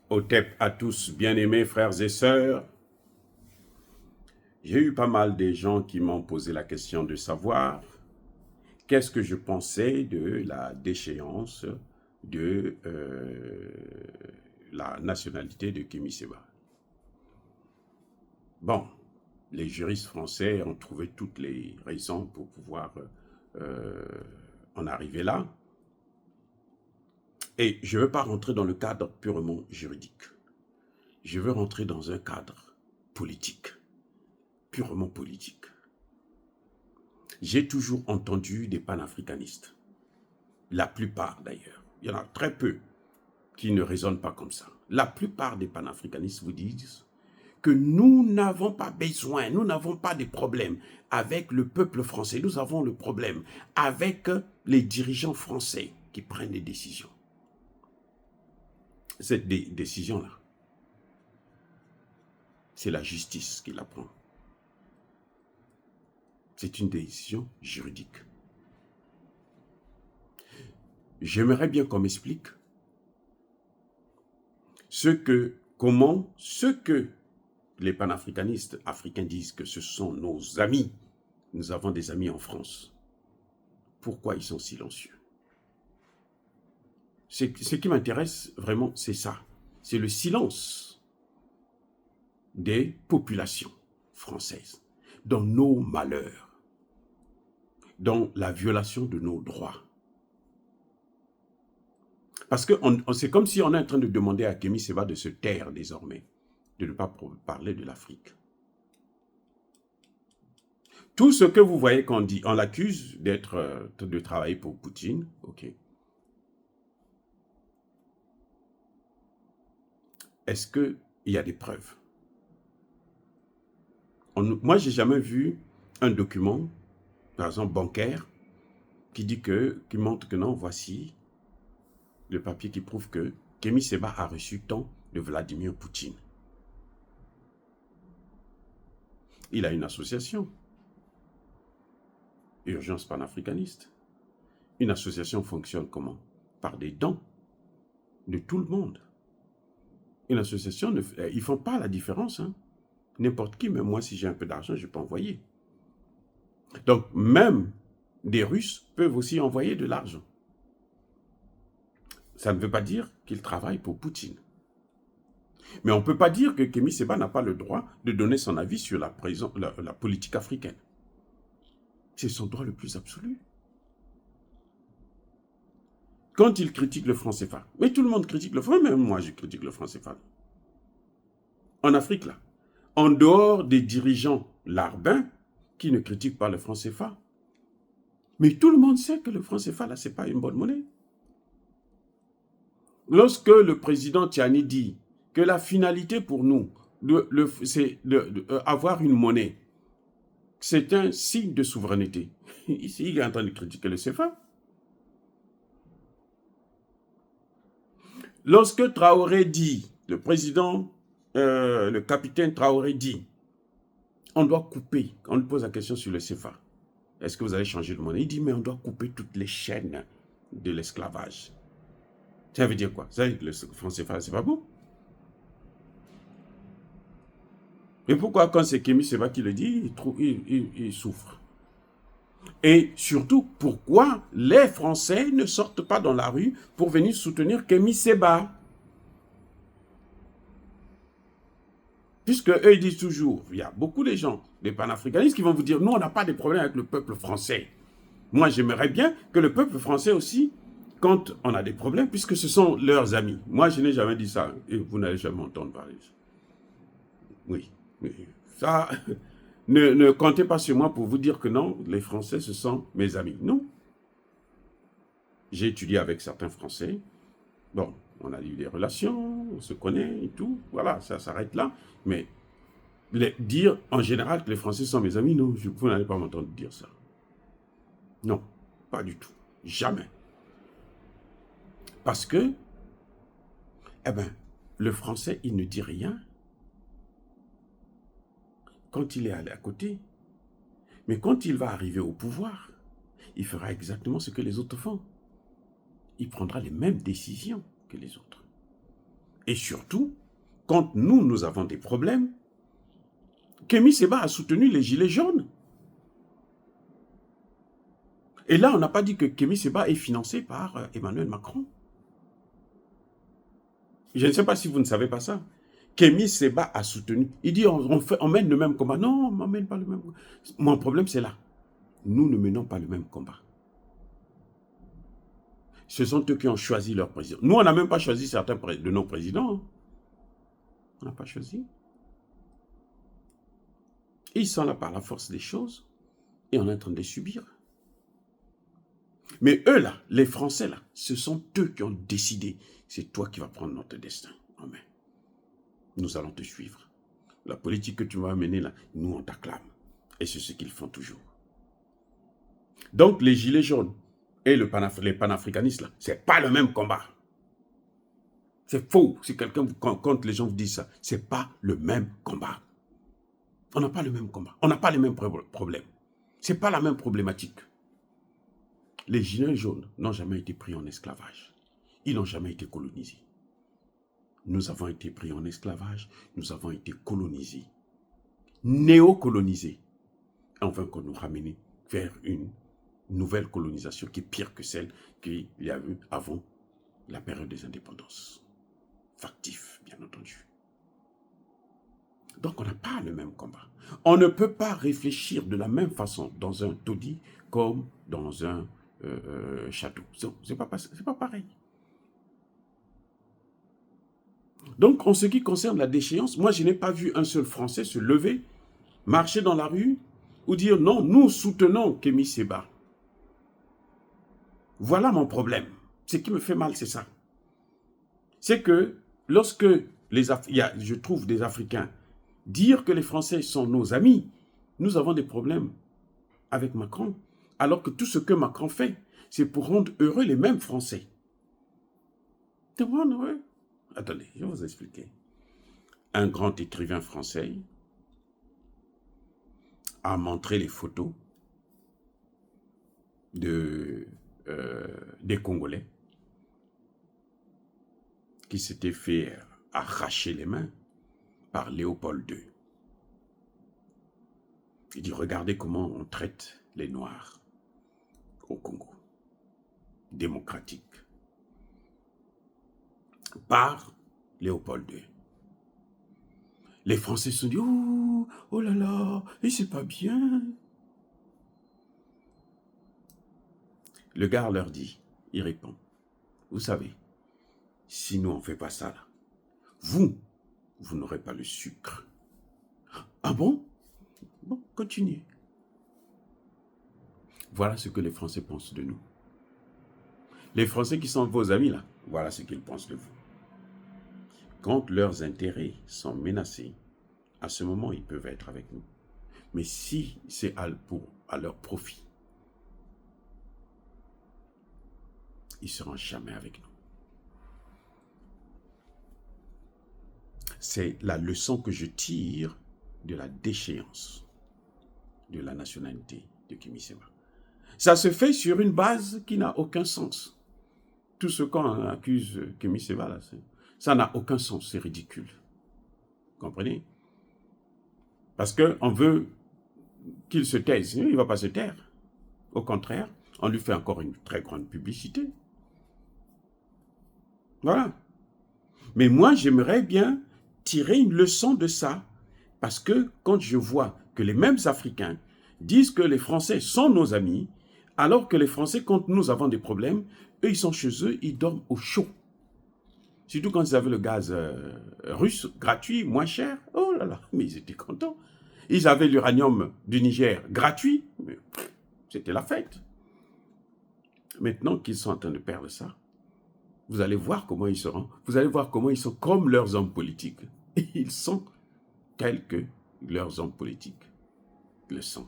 Otep à tous, bien-aimés frères et sœurs. J'ai eu pas mal de gens qui m'ont posé la question de savoir qu'est-ce que je pensais de la déchéance de la nationalité de Kémy Séba. Bon, les juristes français ont trouvé toutes les raisons pour pouvoir euh, en arriver là. Et je ne veux pas rentrer dans le cadre purement juridique. Je veux rentrer dans un cadre politique, purement politique. J'ai toujours entendu des panafricanistes, la plupart d'ailleurs, il y en a très peu qui ne raisonnent pas comme ça. La plupart des panafricanistes vous disent que nous n'avons pas besoin, nous n'avons pas de problème avec le peuple français, nous avons le problème avec les dirigeants français qui prennent des décisions. Cette décision-là, c'est la justice qui la prend. C'est une décision juridique. J'aimerais bien qu'on m'explique ce que les panafricanistes africains disent que ce sont nos amis. Nous avons des amis en France. Pourquoi ils sont silencieux? Ce qui m'intéresse vraiment, c'est ça. C'est le silence des populations françaises dans nos malheurs, dans la violation de nos droits. Parce que c'est comme si on est en train de demander à Kémy Séba de se taire désormais, de ne pas parler de l'Afrique. Tout ce que vous voyez qu'on dit, on l'accuse de travailler pour Poutine, ok. Est-ce qu'il y a des preuves? Moi, je n'ai jamais vu un document, par exemple bancaire, qui montre que non, voici le papier qui prouve que Kémy Séba a reçu tant de Vladimir Poutine. Il a une association, Urgence panafricaniste. Une association fonctionne comment? Par des dons de tout le monde. Une association, ils ne font pas la différence. Hein. N'importe qui, même moi, si j'ai un peu d'argent, je peux envoyer. Donc, même des Russes peuvent aussi envoyer de l'argent. Ça ne veut pas dire qu'ils travaillent pour Poutine. Mais on ne peut pas dire que Kémy Séba n'a pas le droit de donner son avis sur la politique africaine. C'est son droit le plus absolu. Quand il critique le franc CFA, mais tout le monde critique le franc, même moi je critique le franc CFA. En Afrique, là, en dehors des dirigeants larbins qui ne critiquent pas le franc CFA. Mais tout le monde sait que le franc CFA, là, ce n'est pas une bonne monnaie. Lorsque le président Tiani dit que la finalité pour nous, c'est d'avoir une monnaie, c'est un signe de souveraineté. Ici, il est en train de critiquer le CFA. Lorsque Traoré dit, le président, le capitaine Traoré dit, on doit couper, on lui pose la question sur le CFA. Est-ce que vous allez changer de monnaie? Il dit, mais on doit couper toutes les chaînes de l'esclavage. Ça veut dire quoi? Ça veut dire que le franc CFA, c'est pas bon. Et pourquoi quand c'est Kémy Séba qui le dit, il souffre? Et surtout, pourquoi les Français ne sortent pas dans la rue pour venir soutenir Kémy Séba? Puisque eux, ils disent toujours, il y a beaucoup de gens, des panafricanistes, qui vont vous dire, nous, on n'a pas de problème avec le peuple français. Moi, j'aimerais bien que le peuple français aussi, quand on a des problèmes, puisque ce sont leurs amis. Moi, je n'ai jamais dit ça, et vous n'allez jamais entendre parler de ça. Oui, mais ça, ne comptez pas sur moi pour vous dire que non, les Français, ce sont mes amis. Non. J'ai étudié avec certains Français. Bon, on a eu des relations, on se connaît et tout. Voilà, ça s'arrête là. Mais dire en général que les Français sont mes amis, non, vous n'allez pas m'entendre dire ça. Non, pas du tout. Jamais. Parce que, eh ben, le Français, il ne dit rien quand il est allé à côté. Mais quand il va arriver au pouvoir, il fera exactement ce que les autres font. Il prendra les mêmes décisions que les autres. Et surtout, quand nous avons des problèmes, Kémy Séba a soutenu les Gilets jaunes. Et là, on n'a pas dit que Kémy Séba est financé par Emmanuel Macron. Je ne sais pas si vous ne savez pas ça. Kémy Séba a soutenu. Il dit on mène le même combat. Non, on ne mène pas le même combat. Mon problème, c'est là. Nous ne menons pas le même combat. Ce sont eux qui ont choisi leur président. Nous, on n'a même pas choisi certains de nos présidents. Hein. On n'a pas choisi. Ils sont là par la force des choses et on est en train de les subir. Mais eux là, les Français là, ce sont eux qui ont décidé. C'est toi qui vas prendre notre destin en main. Nous allons te suivre. La politique que tu vas mener là, nous on t'acclame. Et c'est ce qu'ils font toujours. Donc les Gilets jaunes et les panafricanistes là, c'est pas le même combat. C'est faux. Si quelqu'un, quand les gens vous disent ça, c'est pas le même combat. On n'a pas le même combat. On n'a pas les mêmes problèmes. C'est pas la même problématique. Les Gilets jaunes n'ont jamais été pris en esclavage. Ils n'ont jamais été colonisés. Nous avons été pris en esclavage. Nous avons été colonisés. Néocolonisés. On veut qu'on nous ramène vers une nouvelle colonisation qui est pire que celle qu'il y a eu avant la période des indépendances. Factif, bien entendu. Donc on n'a pas le même combat. On ne peut pas réfléchir de la même façon dans un taudis comme dans un château. C'est pas pareil. Donc en ce qui concerne la déchéance, moi je n'ai pas vu un seul Français se lever, marcher dans la rue ou dire non, nous soutenons Kémy Séba. Voilà mon problème. Ce qui me fait mal, c'est ça. C'est que lorsque je trouve des Africains dire que les Français sont nos amis, nous avons des problèmes avec Macron, alors que tout ce que Macron fait, c'est pour rendre heureux les mêmes Français. Te rendre heureux. Attendez, je vais vous expliquer. Un grand écrivain français a montré les photos des Congolais qui s'étaient fait arracher les mains par Léopold II. Il dit, regardez comment on traite les Noirs au Congo. Démocratique. Par Léopold II. Les Français se sont dit, oh là là, et c'est pas bien. Le gars leur dit, il répond, vous savez, si nous on ne fait pas ça là, vous n'aurez pas le sucre. Ah bon? Bon, continuez. Voilà ce que les Français pensent de nous. Les Français qui sont vos amis là, voilà ce qu'ils pensent de vous. Quand leurs intérêts sont menacés, à ce moment, ils peuvent être avec nous. Mais si c'est à leur profit, ils ne seront jamais avec nous. C'est la leçon que je tire de la déchéance de la nationalité de Kémy Séba. Ça se fait sur une base qui n'a aucun sens. Tout ce qu'on accuse Kémy Séba, là, ça n'a aucun sens, c'est ridicule. Vous comprenez? Parce qu'on veut qu'il se taise. Il ne va pas se taire. Au contraire, on lui fait encore une très grande publicité. Voilà. Mais moi, j'aimerais bien tirer une leçon de ça. Parce que quand je vois que les mêmes Africains disent que les Français sont nos amis, alors que les Français, quand nous avons des problèmes, eux, ils sont chez eux, ils dorment au chaud. Surtout quand ils avaient le gaz russe, gratuit, moins cher. Oh là là, mais ils étaient contents. Ils avaient l'uranium du Niger gratuit. C'était la fête. Maintenant qu'ils sont en train de perdre ça, vous allez voir comment ils seront. Vous allez voir comment ils sont comme leurs hommes politiques. Et ils sont tels que leurs hommes politiques le sont.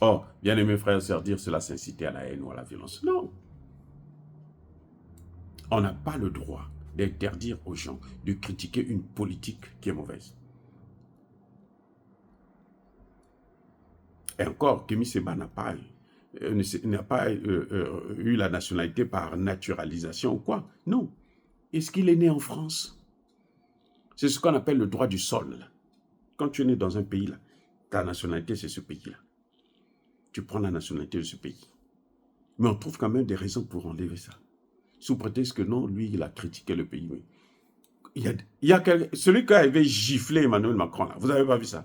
Oh, bien aimés frères et sœurs, dire cela s'inciter à la haine ou à la violence. Non. On n'a pas le droit d'interdire aux gens de critiquer une politique qui est mauvaise. Et encore, Kémy Séba n'a pas eu la nationalité par naturalisation ou quoi. Non. Est-ce qu'il est né en France? C'est ce qu'on appelle le droit du sol. Là. Quand tu es né dans un pays, là, ta nationalité, c'est ce pays-là. Tu prends la nationalité de ce pays. Mais on trouve quand même des raisons pour enlever ça. Sous prétexte que non, lui, il a critiqué le pays. Oui. Celui qui avait giflé Emmanuel Macron, là, vous n'avez pas vu ça?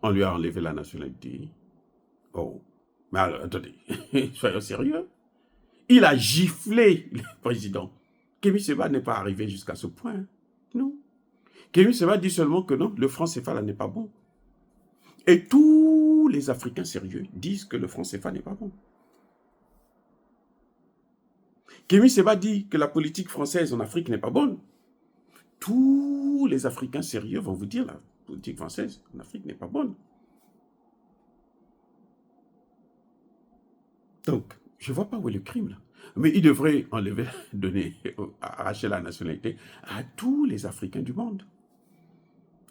On lui a enlevé la nationalité. Oh, mais alors, attendez, soyons sérieux. Il a giflé le président. Kémy Séba n'est pas arrivé jusqu'à ce point. Non. Kémy Séba dit seulement que non, le franc CFA là n'est pas bon. Et tous les Africains sérieux disent que le franc CFA n'est pas bon. Kémy Séba dit que la politique française en Afrique n'est pas bonne. Tous les Africains sérieux vont vous dire que la politique française en Afrique n'est pas bonne. Donc, je ne vois pas où est le crime là. Mais il devrait enlever, arracher la nationalité à tous les Africains du monde.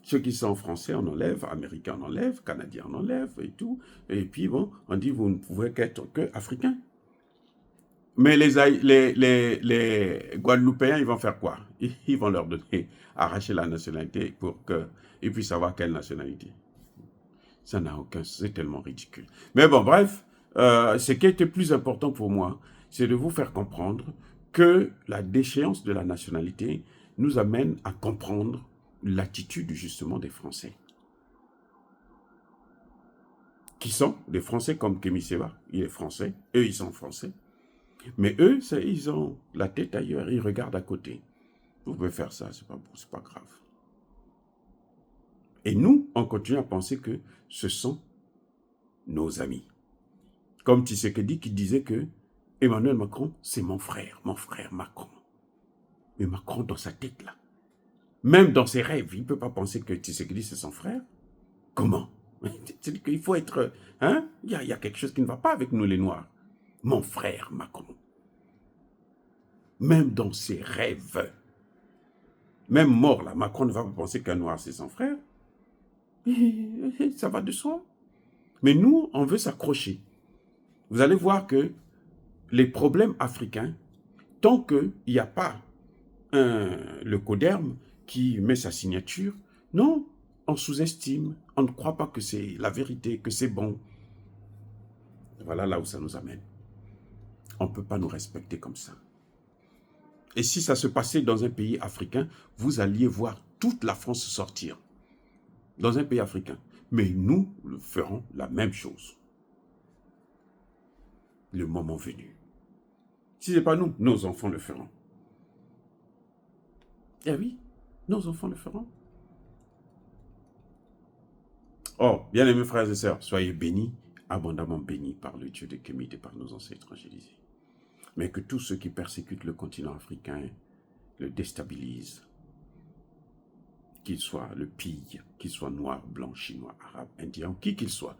Ceux qui sont français, on enlève, américains, on enlève, canadiens, on enlève et tout. Et puis bon, on dit vous ne pouvez qu'être que africain. Mais les Guadeloupéens, ils vont faire quoi? Ils vont leur donner, arracher la nationalité pour qu'ils puissent savoir quelle nationalité. Ça n'a aucun sens, c'est tellement ridicule. Mais bon, bref, ce qui était plus important pour moi, c'est de vous faire comprendre que la déchéance de la nationalité nous amène à comprendre l'attitude justement des Français. Qui sont des Français comme Kémy Séba, il est français, eux ils sont français. Mais eux, ils ont la tête ailleurs, ils regardent à côté. Vous pouvez faire ça, c'est pas grave. Et nous, on continue à penser que ce sont nos amis. Comme Tshisekedi qui disait que Emmanuel Macron, c'est mon frère Macron. Mais Macron dans sa tête là, même dans ses rêves, il ne peut pas penser que Tshisekedi c'est son frère. Comment? C'est-à-dire qu'il faut être... Hein? Il y a quelque chose qui ne va pas avec nous les Noirs. Mon frère Macron. Même dans ses rêves. Même mort là, Macron ne va pas penser qu'un Noir c'est son frère. Ça va de soi. Mais nous, on veut s'accrocher. Vous allez voir que les problèmes africains, tant qu'il n'y a pas le Coderm qui met sa signature, non, on sous-estime, on ne croit pas que c'est la vérité, que c'est bon. Voilà là où ça nous amène. On ne peut pas nous respecter comme ça. Et si ça se passait dans un pays africain, vous alliez voir toute la France sortir. Dans un pays africain. Mais nous ferons la même chose. Le moment venu. Si ce n'est pas nous, nos enfants le feront. Eh oui, nos enfants le feront. Oh, bien-aimés frères et sœurs, soyez bénis, abondamment bénis par le Dieu de Kémy et par nos ancêtres angélisés. Mais que tous ceux qui persécutent le continent africain le déstabilisent. Qu'il soit le pille, qu'il soit noir, blanc, chinois, arabe, indien, qui qu'il soit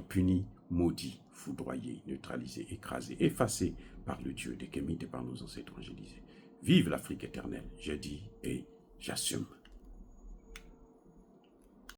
puni, maudit, foudroyé, neutralisé, écrasé, effacé par le Dieu de Kémy et par nos ancêtres angélisés. Vive l'Afrique éternelle, je dis et j'assume.